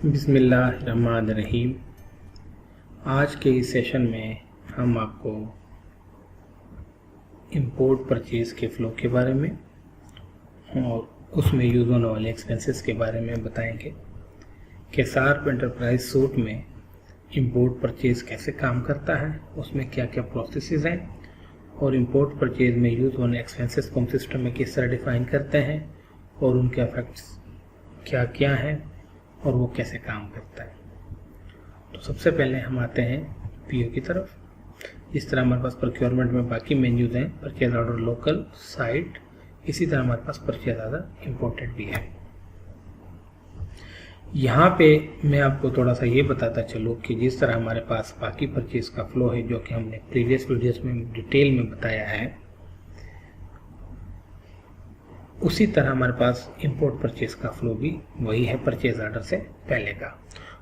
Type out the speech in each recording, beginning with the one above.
बिस्मिल्लाहिर्रहमानिर्रहीम। आज के इस सेशन में हम आपको इंपोर्ट परचेज़ के फ़्लो के बारे में और उसमें यूज़ होने वाले एक्सपेंसेस के बारे में बताएंगे कि शार्प एंटरप्राइज सूट में इंपोर्ट परचेज़ कैसे काम करता है, उसमें क्या क्या प्रोसेसेस हैं और इंपोर्ट परचेज़ में यूज़ होने एक्सपेंसेस को हम सिस्टम में किस तरह डिफ़ाइन करते हैं और उनके इफेक्ट्स क्या क्या हैं और वो कैसे काम करता है। तो सबसे पहले हम आते हैं पीओ की तरफ। इस तरह हमारे पास प्रोक्योरमेंट में बाकी मेन्यूज हैं, परचेज ऑर्डर लोकल, साइट, इसी तरह हमारे पास परचेज ऑर्डर इम्पोर्टेड भी है। यहाँ पे मैं आपको थोड़ा सा ये बताता चलूँ कि जिस तरह हमारे पास बाकी परचेज का फ्लो है जो कि हमने प्रीवियस वीडियोस में डिटेल में बताया है, उसी तरह हमारे पास इंपोर्ट परचेज का फ्लो भी वही है परचेज ऑर्डर से पहले का।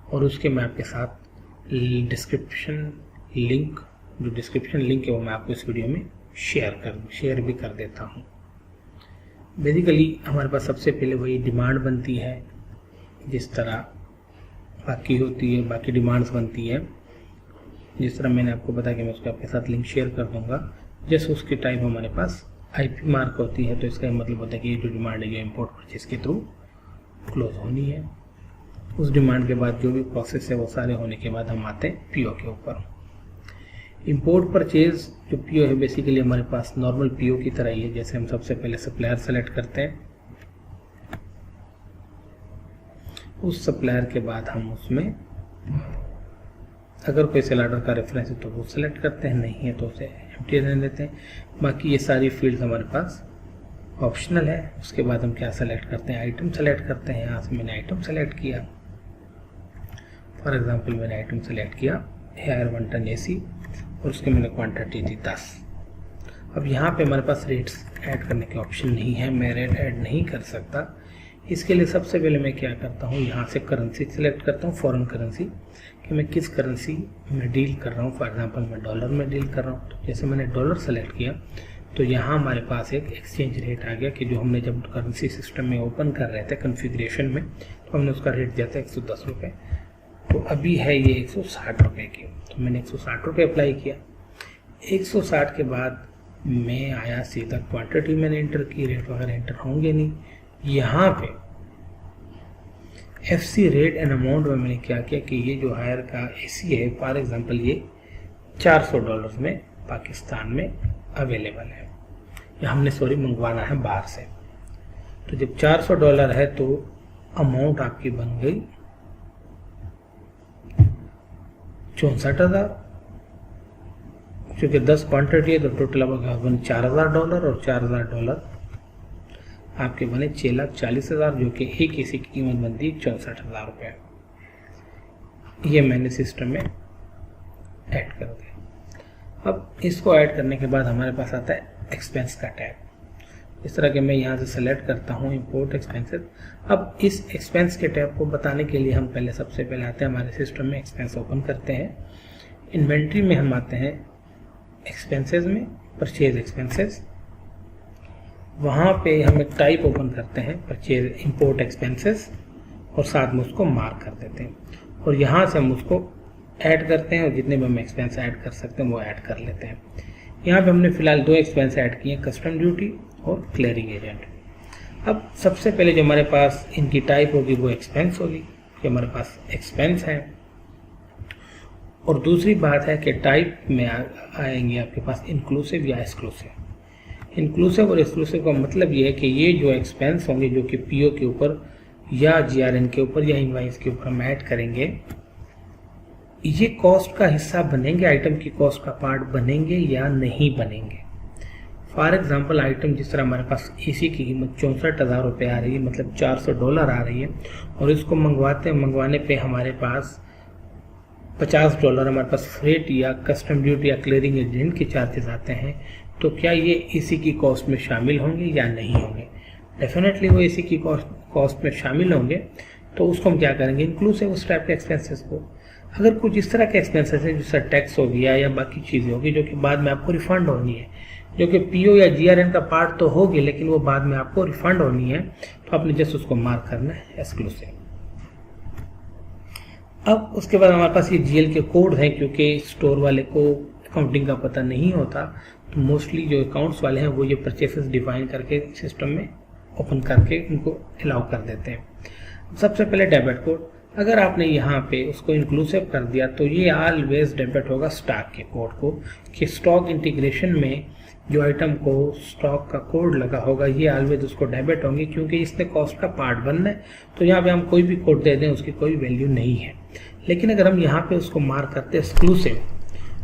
और उसके मैं आपके साथ डिस्क्रिप्शन लिंक है वो मैं आपको इस वीडियो में शेयर भी कर देता हूँ। बेसिकली हमारे पास सबसे पहले वही डिमांड बनती है, जिस तरह बाकी होती है, बाकी डिमांड्स बनती है। जिस तरह मैंने आपको बताया कि मैं उसका आपके साथ लिंक शेयर कर दूँगा। जैसे उसकी टाइप हमारे पास आईपी मार्क होती है, तो इसका मतलब होता है कि ये जो डिमांड है ये इंपोर्ट परचेज के थ्रू क्लोज होनी है। उस डिमांड के बाद जो भी प्रोसेस है वो सारे होने के बाद हम आते हैं पीओ के ऊपर। इंपोर्ट परचेज जो पीओ है बेसिकली हमारे पास नॉर्मल पीओ की तरह ही है। जैसे हम सबसे पहले सप्लायर सेलेक्ट करते हैं, उस सप्लायर के बाद हम उसमें अगर कोई सेल ऑर्डर का रेफरेंस है तो वो सेलेक्ट करते हैं, नहीं है तो उसे एम्प्टी रहने देते हैं। बाकी ये सारी फील्ड्स हमारे पास ऑप्शनल है। उसके बाद हम क्या सेलेक्ट करते हैं, आइटम सेलेक्ट करते हैं। यहाँ से मैंने आइटम सेलेक्ट किया, फॉर एग्जांपल मैंने आइटम सेलेक्ट किया हेयर 1 टन एसी और उसके मैंने क्वांटिटी दी 10। अब यहाँ पे हमारे पास रेट्स ऐड करने के ऑप्शन नहीं है, मैं रेट ऐड नहीं कर सकता। इसके लिए सबसे पहले मैं क्या करता हूँ, यहाँ से करेंसी सेलेक्ट करता हूँ, फॉरेन करेंसी, कि मैं किस करेंसी में डील कर रहा हूँ। फॉर एग्जांपल मैं डॉलर में डील कर रहा हूँ, तो जैसे मैंने डॉलर सेलेक्ट किया तो यहाँ हमारे पास एक एक्सचेंज रेट आ गया कि जो हमने जब करेंसी सिस्टम में ओपन कर रहे थे कन्फिग्रेशन में, तो हमने उसका रेट दिया था 110 रुपये। तो अभी है ये 160 रुपये की, तो मैंने 160 रुपये अप्लाई किया। 160 के बाद मैं आया सीधा क्वांटिटी मैंने एंटर की, रेट वगैरह एंटर होंगे नहीं। यहाँ पे FC रेट एंड अमाउंट में मैंने क्या किया कि ये जो हायर का एसी है, फॉर एग्जांपल ये $400 में पाकिस्तान में अवेलेबल है, या हमने मंगवाना है बाहर से। तो जब $400 है तो अमाउंट आपकी बन गई 64,000, क्योंकि 10 क्वांटिटी है तो टोटल बन $4,000 और $4,000 आपके बने 6,40,000, जो कि एक एसी की कीमत बनती है 64,000 रुपये। ये मैंने सिस्टम में ऐड कर दिया। अब इसको ऐड करने के बाद हमारे पास आता है एक्सपेंस का टैब। इस तरह के मैं यहाँ से सेलेक्ट करता हूँ इंपोर्ट एक्सपेंसेस। अब इस एक्सपेंस के टैब को बताने के लिए हम सबसे पहले आते हैं हमारे सिस्टम में, एक्सपेंस ओपन करते हैं। इन्वेंट्री में हम आते हैं एक्सपेंसेस में, परचेज एक्सपेंसेस। वहाँ पे हम एक टाइप ओपन करते हैं परचेज इंपोर्ट एक्सपेंसेस और साथ में उसको मार्क कर देते हैं और यहाँ से हम उसको ऐड करते हैं और जितने भी हम एक्सपेंस ऐड कर सकते हैं वो ऐड कर लेते हैं। यहाँ पे हमने फिलहाल 2 एक्सपेंस ऐड किए हैं, कस्टम ड्यूटी और क्लियरिंग एजेंट। अब सबसे पहले जो हमारे पास इनकी टाइप होगी वो एक्सपेंस होगी, कि हमारे पास एक्सपेंस है। और दूसरी बात है कि टाइप में आएंगे आपके पास इंक्लूसिव या एक्सक्लूसिव। इंक्लूसिव और एक्सक्लूसिव का मतलब ये है कि ये जो एक्सपेंस होंगे जो कि पीओ के ऊपर या जीआरएन के ऊपर या इनवाइस के ऊपर हम ऐड करेंगे, ये कॉस्ट का हिस्सा बनेंगे, आइटम की कॉस्ट का पार्ट बनेंगे या नहीं बनेंगे। फॉर एग्जांपल आइटम जिस तरह हमारे पास एसी की कीमत 64,000 रुपये आ रही है, मतलब $400 आ रही है, और इसको मंगवाने पे हमारे पास $50 हमारे पास फ्रेट या कस्टम ड्यूटी या क्लियरिंग एजेंट के चार्जेस आते हैं, तो क्या ये एसी की कॉस्ट में शामिल होंगे या नहीं होंगे? डेफिनेटली वो एसी की कॉस्ट में शामिल होंगे। तो उसको हम क्या करेंगे, इंक्लूसिव उस टाइप के एक्सपेंसेस को। अगर कुछ इस तरह के एक्सपेंसेस है जैसे टैक्स हो गया या बाकी चीज़ें होगी जो कि बाद में आपको रिफंड होनी है, जो कि पीओ या जीआरएन का पार्ट तो होगी लेकिन वो बाद में आपको रिफंड होनी है, तो आपने जस्ट उसको मार्क करना है एक्सक्लूसिव। अब उसके बाद हमारे पास ये जीएल के कोड हैं, क्योंकि स्टोर वाले को अकाउंटिंग का पता नहीं होता, तो मोस्टली जो अकाउंट्स वाले हैं वो ये परचेसेस डिफाइन करके सिस्टम में ओपन करके उनको अलाउ कर देते हैं। सबसे पहले डेबिट कोड, अगर आपने यहाँ पे उसको इंक्लूसिव कर दिया तो ये ऑलवेज डेबिट होगा स्टॉक के कोड को, कि स्टॉक इंटीग्रेशन में जो आइटम को स्टॉक का कोड लगा होगा ये ऑलवेज उसको डेबिट होंगे, क्योंकि इसने कॉस्ट का पार्ट बनना है। तो यहाँ पे हम कोई भी कोड दे दें उसकी कोई वैल्यू नहीं है। लेकिन अगर हम यहाँ पे उसको मार्क करते हैं एक्सक्लूसिव,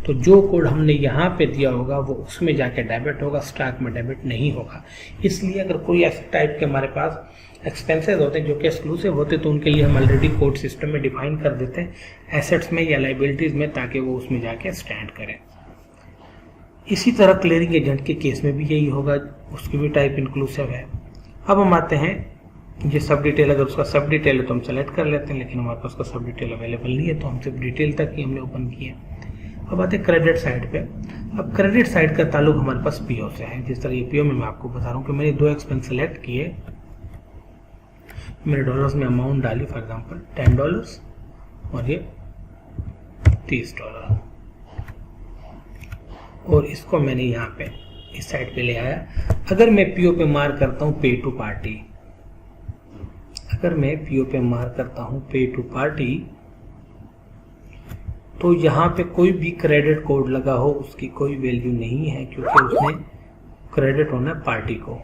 तो जो कोड हमने यहाँ पे दिया होगा वो उसमें जाके डेबिट होगा, स्टॉक में डेबिट नहीं होगा। इसलिए अगर कोई ऐसे टाइप के हमारे पास एक्सपेंसेस होते हैं जो कि एक्सक्लूसिव होते हैं, तो उनके लिए हम ऑलरेडी कोड सिस्टम में डिफाइन कर देते हैं एसेट्स में या लाइबिलिटीज़ में, ताकि वो उसमें जाके स्टैंड करें। इसी तरह क्लियरिंग एजेंट के केस में भी यही होगा, उसकी भी टाइप इंक्लूसिव है। अब हम आते हैं ये सब डिटेल, अगर उसका सब डिटेल है तो हम सेलेक्ट कर लेते हैं, लेकिन हमारे पास उसका सब डिटेल अवेलेबल नहीं है तो हम सिर्फ डिटेल तक ही हमने ओपन किया। अब आते हैं क्रेडिट साइड पे। अब क्रेडिट साइड का ताल्लुक हमारे पास पीओ से है। जिस तरह ये पीओ में मैं आपको बता रहा हूँ कि मैंने 2 एक्सपेंस सेलेक्ट किए, मैंने डॉलर्स में अमाउंट डाली, फॉर एग्जांपल $10 और ये $30, और इसको मैंने यहाँ पे इस साइड पे ले आया। अगर मैं पीओ पे मार्क करता हूँ पे टू पार्टी, अगर मैं पीओ पे मार्क करता हूँ पे टू पार्टी, तो यहाँ पे कोई भी क्रेडिट कोड लगा हो उसकी कोई वैल्यू नहीं है, क्योंकि उसने क्रेडिट होना है पार्टी को,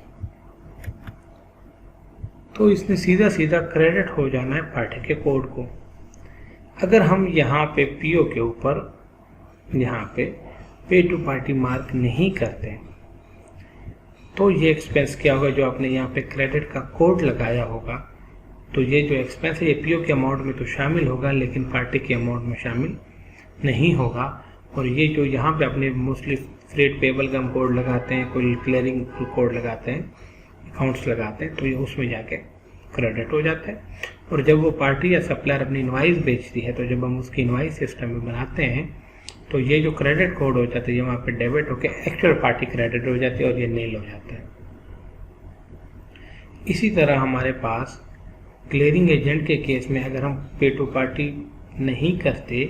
तो इसने सीधा सीधा क्रेडिट हो जाना है पार्टी के कोड को। अगर हम यहाँ पे पीओ के ऊपर यहाँ पे पे टू पार्टी मार्क नहीं करते तो ये एक्सपेंस क्या होगा, जो आपने यहाँ पे क्रेडिट का कोड लगाया होगा, तो ये जो एक्सपेंस है ये पीओ के अमाउंट में तो शामिल होगा लेकिन पार्टी के अमाउंट में शामिल नहीं होगा। और ये जो यहाँ पे अपने मोस्टली फ्रेट पेबल का हम कोड लगाते हैं, कोई क्लियरिंग कोड लगाते हैं, अकाउंट्स लगाते हैं, तो ये उसमें जाके क्रेडिट हो जाता है। और जब वो पार्टी या सप्लायर अपनी इनवाइस बेचती है, तो जब हम उसकी इनवाइस सिस्टम में बनाते हैं तो ये जो क्रेडिट कोड हो जाता है ये वहाँ पे डेबिट होकर एक्चुअल पार्टी क्रेडिट हो जाती है और ये नील हो जाता है। इसी तरह हमारे पास क्लियरिंग एजेंट के केस में अगर हम पे टू पार्टी नहीं करते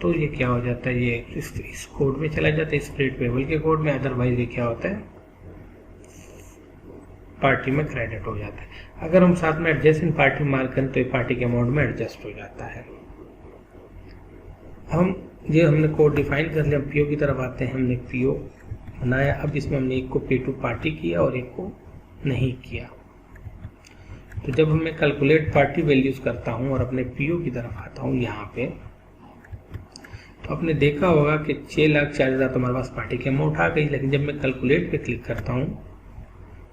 तो ये क्या हो जाता है, ये इस कोड में चला जाता है, इस फ्रेट पेबल के कोड में। अदरवाइज ये क्या होता है, पार्टी में क्रेडिट हो जाता है। अगर हम साथ में एडजस्ट इन पार्टी मार्क करें तो ये पार्टी के अमाउंट में एडजस्ट हो जाता है। हमने कोड डिफाइन कर लिया, पीओ की तरफ आते हैं। हमने पीओ बनाया, अब इसमें हमने एक को पे टू पार्टी किया और एक को नहीं किया। तो जब मैं कैलकुलेट पार्टी वैल्यूज करता हूं और अपने पीओ की तरफ आता हूं यहाँ पे, तो आपने देखा होगा कि 6,40,000 तो हमारे पास पार्टी की अमाउंट आ गई। लेकिन जब मैं कैलकुलेट पे क्लिक करता हूँ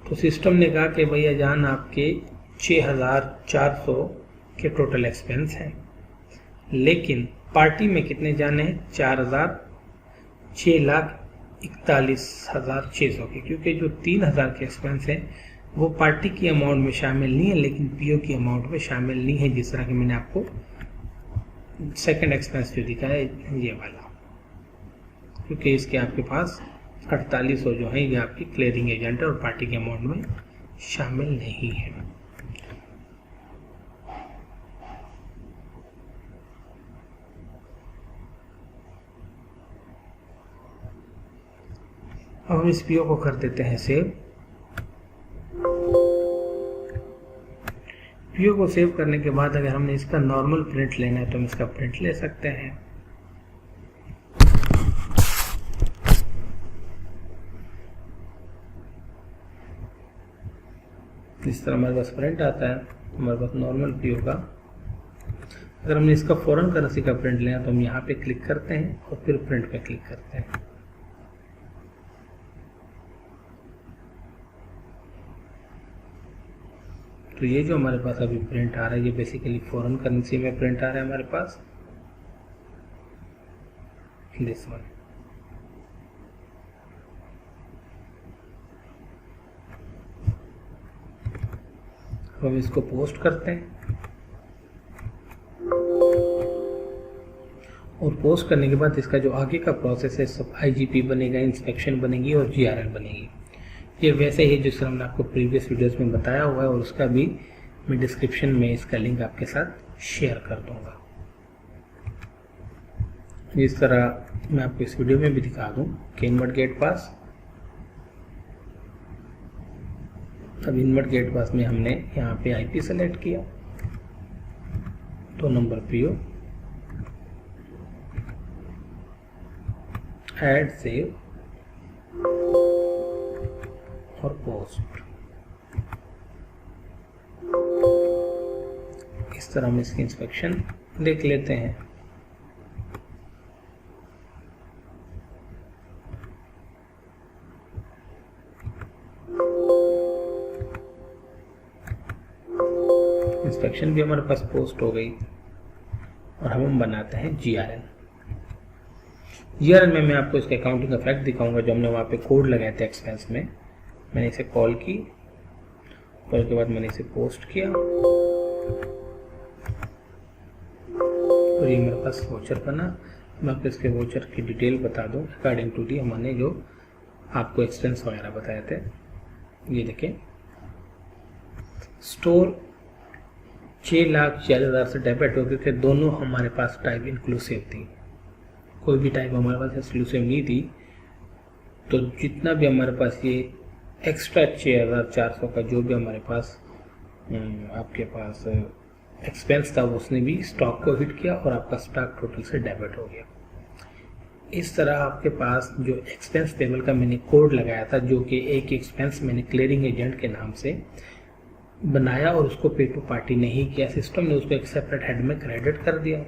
तो सिस्टम ने कहा कि भैया जान आपके 6,400 के टोटल एक्सपेंस हैं, लेकिन पार्टी में कितने जाने हैं, 6,41,600 के, क्योंकि जो 3,000 के एक्सपेंस हैं वो पार्टी की अमाउंट में शामिल नहीं है लेकिन पीओ की अमाउंट में शामिल नहीं है। जिस तरह कि मैंने आपको सेकंड एक्सपेंस जो दिखा है ये वाला, क्योंकि इसके आपके पास 4800 जो है ये आपकी क्लियरिंग एजेंट है और पार्टी के अमाउंट में शामिल नहीं है। अब हम इस पीओ को कर देते हैं सेव। पीओ को सेव करने के बाद अगर हमने इसका नॉर्मल प्रिंट लेना है तो हम इसका प्रिंट ले सकते हैं। इस तरह हमारे पास प्रिंट आता है, हमारे पास नॉर्मल पीओ का। अगर हमने इसका फॉरेन करेंसी का प्रिंट लेना तो हम यहाँ पे क्लिक करते हैं और फिर प्रिंट पे क्लिक करते हैं। तो ये जो हमारे पास अभी प्रिंट आ रहा है ये बेसिकली फॉरेन करेंसी में प्रिंट आ रहा है हमारे पास, दिस वन। हम इसको पोस्ट करते हैं और पोस्ट करने के बाद इसका जो आगे का प्रोसेस है सब आईजीपी बनेगा, इंस्पेक्शन बनेगी और जीआरएल बनेगी। ये वैसे ही जिस तरह हमने आपको प्रीवियस वीडियोस में बताया हुआ है और उसका भी मैं डिस्क्रिप्शन में इसका लिंक आपके साथ शेयर कर दूंगा। इस तरह मैं आपको इस वीडियो में भी दिखा दूं कि इनवर्ट गेट पास। अब इनवर्ट गेट पास में हमने यहाँ पे आईपी सेलेक्ट किया, 2 नंबर पीओ, ऐड, सेव और पोस्ट। इस तरह हम इसकी इंस्पेक्शन देख लेते हैं। इंस्पेक्शन भी हमारे पास पोस्ट हो गई और हम बनाते हैं जीआरएन। जीआरएन में मैं आपको इसका अकाउंटिंग इफेक्ट दिखाऊंगा जो हमने वहाँ पे कोड लगाए थे एक्सपेंस में। मैंने इसे कॉल की, कॉल के बाद मैंने इसे पोस्ट किया और ये मेरे पास वोचर बना। मैं आपको इसके वोचर की डिटेल बता दूं अकॉर्डिंग टू दी हमने जो आपको एक्सपेंस वगैरह बताए थे। ये देखें, स्टोर 6,40,000 से डेबिट होते थे, दोनों हमारे पास टाइप इंक्लूसिव थी, कोई भी टाइप हमारे पास एक्सक्लूसिव नहीं थी। तो जितना भी हमारे पास ये एक्स्ट्रा 6,400 का जो भी हमारे पास आपके पास एक्सपेंस था उसने भी स्टॉक को हिट किया और आपका स्टॉक टोटल से डेबिट हो गया। इस तरह आपके पास जो एक्सपेंस टेबल का मैंने कोड लगाया था, जो कि एक एक्सपेंस मैंने क्लियरिंग एजेंट के नाम से बनाया और उसको पे टू पार्टी नहीं किया, सिस्टम ने उसको एक सेपरेट हेड में क्रेडिट कर दिया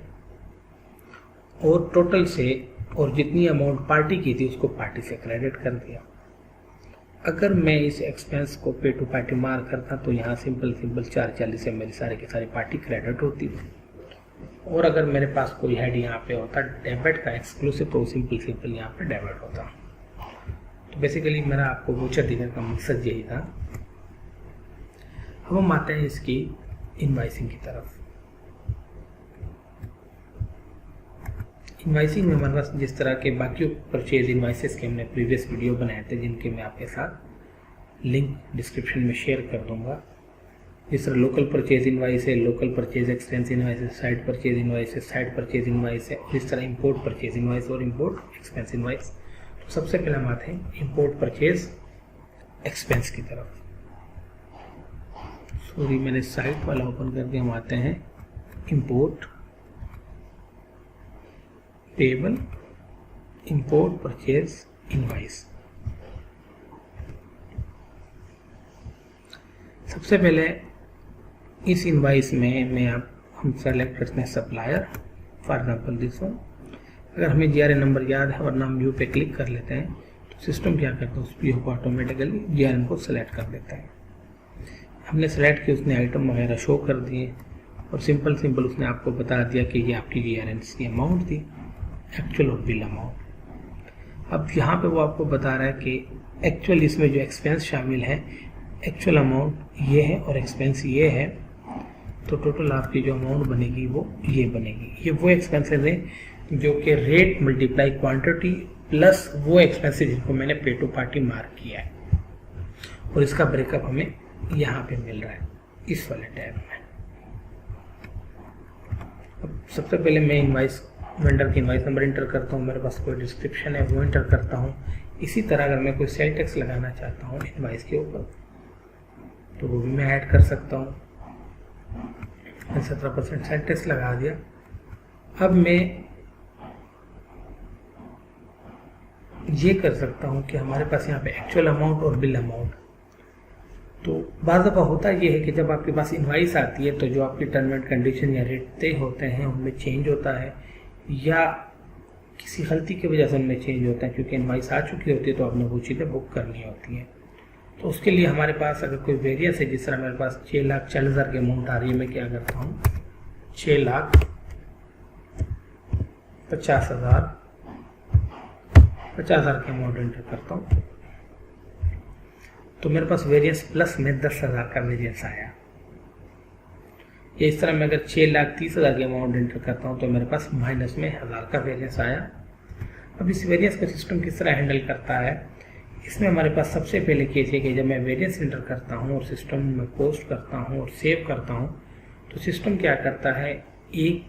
और टोटल से और जितनी अमाउंट पार्टी की थी उसको पार्टी से क्रेडिट कर दिया। अगर मैं इस एक्सपेंस को पे टू पार्टी मार करता तो यहाँ सिंपल 440 से मेरी सारी की सारी पार्टी क्रेडिट होती थी, और अगर मेरे पास कोई हेड यहाँ पे होता डेबिट का एक्सक्लूसिव तो सिंपल यहाँ पे डेबिट होता। तो बेसिकली मेरा आपको वोचर दिखाने का मकसद यही था। अब हम आते हैं इसकी इनवाइसिंग की तरफ। इनवाइसिंग में हमारे पास जिस तरह के बाकी परचेज इनवाइसेस के हमने प्रीवियस वीडियो बनाए थे, जिनके मैं आपके साथ लिंक डिस्क्रिप्शन में शेयर कर दूंगा। जिस तरह लोकल परचेज इनवाइस है, लोकल परचेज एक्सपेंस इनवाइस है, साइड परचेज इनवाइस है, साइड परचेज इनवाइस है, और इस तरह इंपोर्ट परचेज इनवाइस और इंपोर्ट एक्सपेंस इनवाइस। तो सबसे पहले हम आते हैं इंपोर्ट परचेज एक्सपेंस की तरफ। सॉरी, मैंने साइट वाला ओपन कर दिया। हम आते हैं import payable, import purchase invoice. सबसे पहले इस इनवाइस में हम सेलेक्ट करते हैं supplier, for example this one. अगर हमें जीआरएन नंबर याद है वरना हम व्यू पे क्लिक कर लेते हैं तो सिस्टम क्या करता है, उस पीओ को ऑटोमेटिकली जीआरएन को सेलेक्ट कर देता है। हमने सेलेक्ट किया, उसने आइटम वगैरह शो कर दिए और सिंपल उसने आपको बता दिया कि ये आपकी जीआरएन की अमाउंट थी, एक्चुअल और बिल अमाउंट। अब यहाँ पे वो आपको बता रहा है कि एक्चुअल इसमें जो एक्सपेंस शामिल है, एक्चुअल अमाउंट ये है और एक्सपेंस ये है, तो टोटल आपकी जो अमाउंट बनेगी वो ये बनेगी। ये वो एक्सपेंसेस हैं जो कि रेट मल्टीप्लाई क्वांटिटी प्लस वो एक्सपेंसेस जिनको मैंने पे टू पार्टी मार्क किया है, और इसका ब्रेकअप हमें यहाँ पे मिल रहा है इस वाले टैब में। अब सबसे पहले मैं इनवाइस वेंडर की इनवाइस नंबर इंटर करता हूँ, मेरे पास कोई डिस्क्रिप्शन है वो इंटर करता हूँ। इसी तरह अगर मैं कोई सेल टैक्स लगाना चाहता हूँ इनवाइस के ऊपर तो वो भी मैं ऐड कर सकता हूँ। 17% सेल टैक्स लगा दिया। अब मैं ये कर सकता हूँ कि हमारे पास यहाँ पे एक्चुअल अमाउंट और बिल अमाउंट, तो बाज़ दफ़ा होता ये है कि जब आपके पास इनवाइस आती है तो जो आपकी टर्म एंड कंडीशन या रेट तय होते हैं उनमें चेंज होता है, या किसी गलती की वजह से उनमें चेंज होता है, क्योंकि इनवाइस आ चुकी होती है तो आपने वो चीज़ें बुक करनी होती हैं। तो उसके लिए हमारे पास अगर कोई वेरियंस है, जिस तरह मेरे पास 6,40,000 की अमाउंट आ रही है, मैं क्या करता हूँ 6,50,000 की अमाउंट एंटर करता हूँ, तो मेरे पास वेरियंस प्लस में 10,000 का वेरियंस आया। या इस तरह मैं अगर 6,30,000 की अमाउंट एंटर करता हूँ तो मेरे पास माइनस में 1,000 का वेरियंस आया। अब इस वेरियंस को सिस्टम किस तरह हैंडल करता है, इसमें हमारे पास सबसे पहले केस है कि जब मैं वेरियंस एंटर करता हूँ और सिस्टम में पोस्ट करता हूँ और सेव करता हूँ तो सिस्टम क्या करता है, एक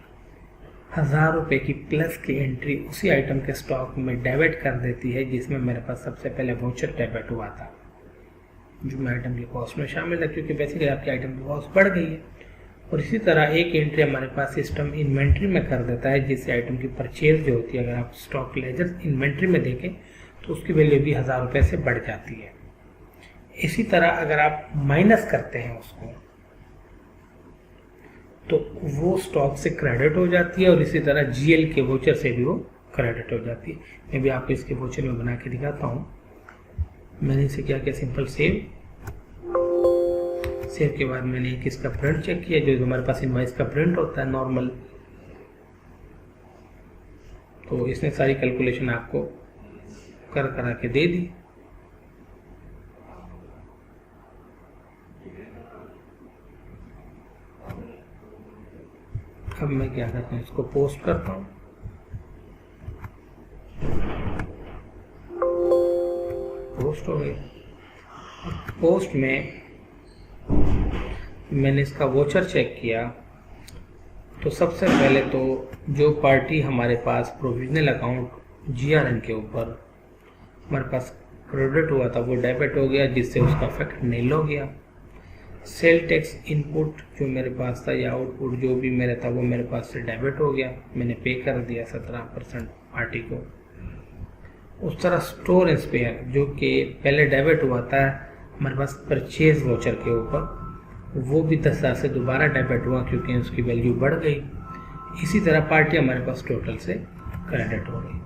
₹1000 की प्लस की एंट्री उसी आइटम के स्टॉक में डेबिट कर देती है जिसमें मेरे पास सबसे पहले वाउचर डेबिट हुआ था, जो मैं आइटम की कॉस्ट में शामिल है, क्योंकि बेसिकली आपकी आइटम की कॉस्ट बढ़ गई है। और इसी तरह एक एंट्री हमारे पास सिस्टम इन्वेंट्री में कर देता है, जिससे आइटम की परचेज जो होती है, अगर आप स्टॉक लेजर इन्वेंट्री में देखें तो उसकी वैल्यू भी ₹1000 से बढ़ जाती है। इसी तरह अगर आप माइनस करते हैं उसको तो वो स्टॉक से क्रेडिट हो जाती है, और इसी तरह जीएल के वोचर से भी वो क्रेडिट हो जाती है। मैं भी आपको इसके वोचर में बना के दिखाता हूँ। मैंने इसे क्या किया, सिंपल सेव के बाद मैंने एक इसका प्रिंट चेक किया, जो हमारे पास इनवाइस का प्रिंट होता है नॉर्मल। तो इसने सारी कैलकुलेशन आपको करा के दे दी। अब मैं क्या करता हूँ, इसको पोस्ट करता हूँ। पोस्ट हो गई। पोस्ट में मैंने इसका वोचर चेक किया तो सबसे पहले तो जो पार्टी हमारे पास प्रोविजनल अकाउंट जीआरएन के ऊपर हमारे पास क्रेडिट हुआ था वो डेबिट हो गया, जिससे उसका इफेक्ट नील हो गया। सेल टैक्स इनपुट जो मेरे पास था या आउटपुट जो भी मेरा था वो मेरे पास से डेबिट हो गया, मैंने पे कर दिया 17% पार्टी को। उस तरह स्टोर एंड स्पेयर जो कि पहले डेबिट हुआ था हमारे पास परचेज वोचर के ऊपर, वो भी 10,000 से दोबारा डेबिट हुआ क्योंकि उसकी वैल्यू बढ़ गई। इसी तरह पार्टी हमारे पास टोटल से क्रेडिट हो गई।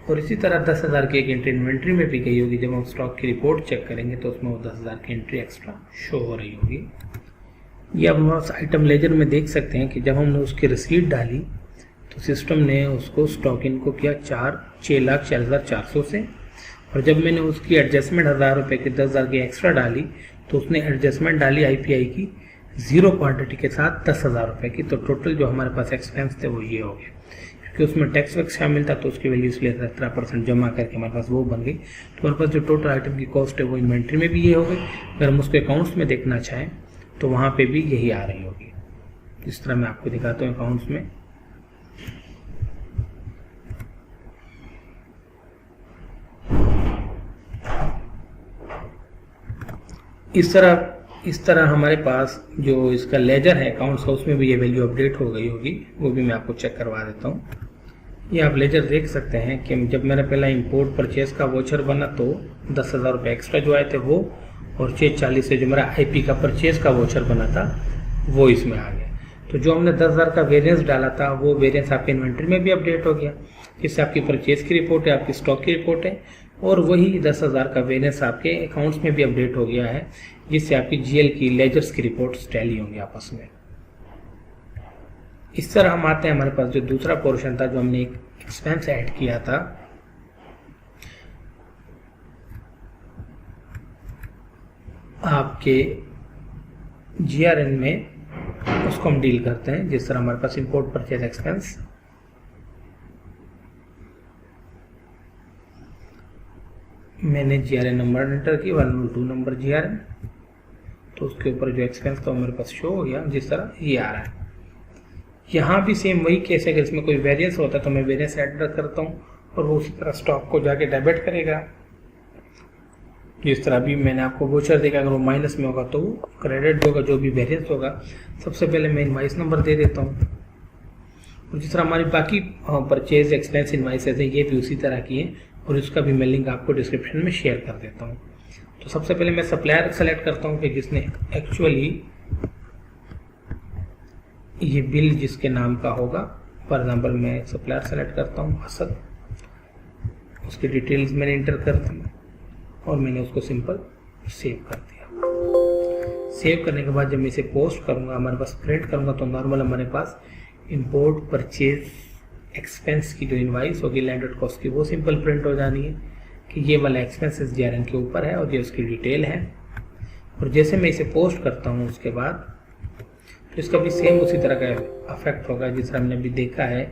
और इसी तरह 10,000 की एक एंट्री इन्वेंट्री में भी गई होगी। जब हम स्टॉक की रिपोर्ट चेक करेंगे तो उसमें वो 10,000 की एंट्री एक्स्ट्रा शो हो रही होगी। ये अब हम आइटम लेजर में देख सकते हैं कि जब हमने उसकी रिसीट डाली तो सिस्टम ने उसको स्टॉक इन को किया 6,40,400 से, और जब मैंने उसकी एडजस्टमेंट ₹1000 की 10,000 की एक्स्ट्रा डाली तो उसने एडजस्टमेंट डाली आईपीआई की 0 क्वांटिटी के साथ ₹10,000 की। तो टोटल जो हमारे पास एक्सपेंस थे वो ये हो गए, क्योंकि उसमें टैक्स वैक्स शामिल था तो उसकी वैल्यू इसलिए 17% जमा करके हमारे पास वो बन गई। तो हमारे पास जो टोटल आइटम की कॉस्ट है वो इन्वेंट्री में भी ये हो गई। अगर हम उसको अकाउंट्स में देखना चाहें तो वहाँ पे भी यही आ रही होगी। इस तरह मैं आपको दिखाता हूँ अकाउंट्स में। इस तरह हमारे पास जो इसका लेजर है अकाउंट्स का उसमें भी ये वैल्यू अपडेट हो गई होगी, वो भी मैं आपको चेक करवा देता हूँ। ये आप लेजर देख सकते हैं कि जब मेरा पहला इंपोर्ट परचेज का वोचर बना तो 10,000 एक्स्ट्रा जो आए थे वो, और 640 से जो मेरा आईपी का परचेज का वोचर बना था वो इसमें आ गया। तो जो हमने 10,000 का वेरियंस डाला था वो वेरियंस आपके इन्वेंट्री में भी अपडेट हो गया, जिससे आपकी परचेज की रिपोर्ट है, आपकी स्टॉक की रिपोर्ट है, और वही 10,000 का वेरियंस आपके अकाउंट्स में भी अपडेट हो गया है, जिससे आपकी जीएल की लेजर्स की रिपोर्ट्स टैली होंगी आपस में। इस तरह हम आते हैं हमारे पास जो दूसरा पोर्शन था, जो हमने एक एक्सपेंस ऐड किया था, आपके जीआरएन में, उसको हम डील करते हैं। जिस तरह हमारे पास इंपोर्ट परचेज एक्सपेंस, मैंने जीआरएन नंबर एंटर की 102 नंबर जीआरएन, तो उसके ऊपर जो एक्सपेंस था वो मेरे पास शो हो गया, जिस तरह ये आ रहा है। यहाँ भी सेम वही केस है कि इसमें कोई वेरिएंस होता है तो मैं वेरिएंस ऐड करता हूँ और वो उसी तरह स्टॉक को जाके डेबिट करेगा। जिस तरह भी मैंने आपको वोचर देखा, अगर वो माइनस में होगा तो वो क्रेडिट होगा, जो भी वेरिएंस होगा। सबसे पहले मैं इनवाइस नंबर दे देता हूँ, और जिस तरह हमारी बाकी परचेज एक्सपेंस इनवाइसेज हैं ये भी उसी तरह की हैं, और इसका भी मैं लिंक आपको डिस्क्रिप्शन में शेयर कर देता हूँ। तो सबसे पहले मैं सप्लायर सेलेक्ट करता हूँ कि जिसने एक्चुअली ये बिल जिसके नाम का होगा। फॉर एग्जांपल मैं सप्लायर सेलेक्ट करता हूँ असद, उसकी डिटेल्स मैंने इंटर कर दी और मैंने उसको सिंपल सेव कर दिया। सेव करने के बाद जब मैं इसे पोस्ट करूँगा, हमारे पास प्रिंट करूँगा, तो नॉर्मल हमारे पास इंपोर्ट परचेज एक्सपेंस की जो इनवाइस होगी लैंडर्ड कॉस्ट की, वो सिंपल प्रिंट हो जानी है कि ये वाला एक्सपेंसेस जीआरएन के ऊपर है और ये उसकी डिटेल है। और जैसे मैं इसे पोस्ट करता हूँ उसके बाद तो इसका भी सेम उसी तरह का इफेक्ट होगा, जिस तरह हमने अभी देखा है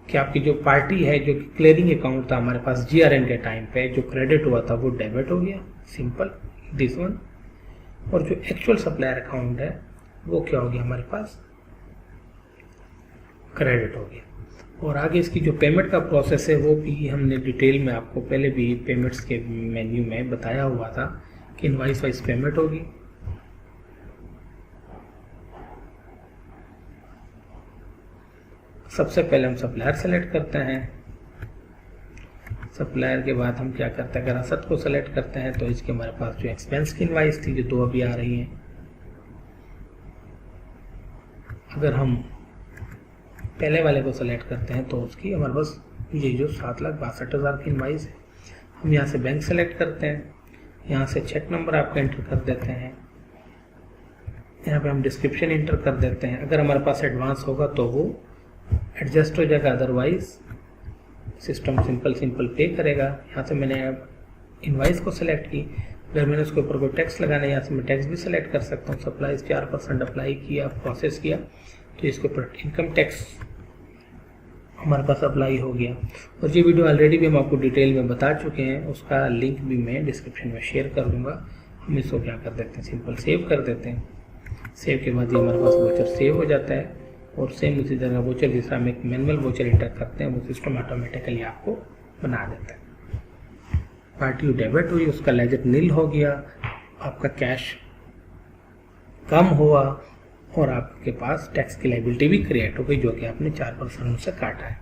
कि आपकी जो पार्टी है, जो क्लियरिंग अकाउंट था हमारे पास जीआरएन के टाइम पे, जो क्रेडिट हुआ था वो डेबिट हो गया, सिंपल दिस वन। और जो एक्चुअल सप्लायर अकाउंट है वो क्या हो गया हमारे पास, क्रेडिट हो गया। और आगे इसकी जो पेमेंट का प्रोसेस है वो भी हमने डिटेल में आपको पहले भी पेमेंट्स के मेन्यू में बताया हुआ था कि इनवाइस वाइज पेमेंट होगी। सबसे पहले हम सप्लायर सेलेक्ट करते हैं। सप्लायर के बाद हम क्या करते हैं, अगर असद को सेलेक्ट करते हैं तो इसके हमारे पास जो एक्सपेंस की इनवाइस थी जो 2 अभी आ रही हैं। अगर हम पहले वाले को सेलेक्ट करते हैं तो उसकी हमारे पास ये जो 7,62,000 की इनवाइस है। हम यहाँ से बैंक सेलेक्ट करते हैं, यहाँ से चेक नंबर आपका एंटर कर देते हैं, यहाँ पे हम डिस्क्रिप्शन एंटर कर देते हैं। अगर हमारे पास एडवांस होगा तो वो एडजस्ट हो जाएगा, अदरवाइज सिस्टम सिंपल पे करेगा। यहाँ से मैंने इनवाइस को सेलेक्ट की, अगर मैंने उसके ऊपर कोई टैक्स लगाना है यहाँ से मैं टैक्स भी सेलेक्ट कर सकता हूँ। सप्लाई 4% अप्लाई किया, प्रोसेस किया तो इसके ऊपर इनकम टैक्स हमारे पास अप्लाई हो गया। और ये वीडियो ऑलरेडी भी हम आपको डिटेल में बता चुके हैं, उसका लिंक भी मैं डिस्क्रिप्शन में शेयर कर दूंगा। हम इसको क्या कर देते हैं, सिंपल सेव कर देते हैं। सेव के बाद ये हमारे पास वोचर सेव हो जाता है और सेम उसी तरह वोचर जिस हम एक मैनुअल वोचर इंटर करते हैं वो सिस्टम ऑटोमेटिकली आपको बना देता है। पार्टी डेबिट हुई, उसका लेजर नील हो गया, आपका कैश कम हुआ और आपके पास टैक्स की लायबिलिटी भी क्रिएट हो गई जो कि आपने 4% से काटा है।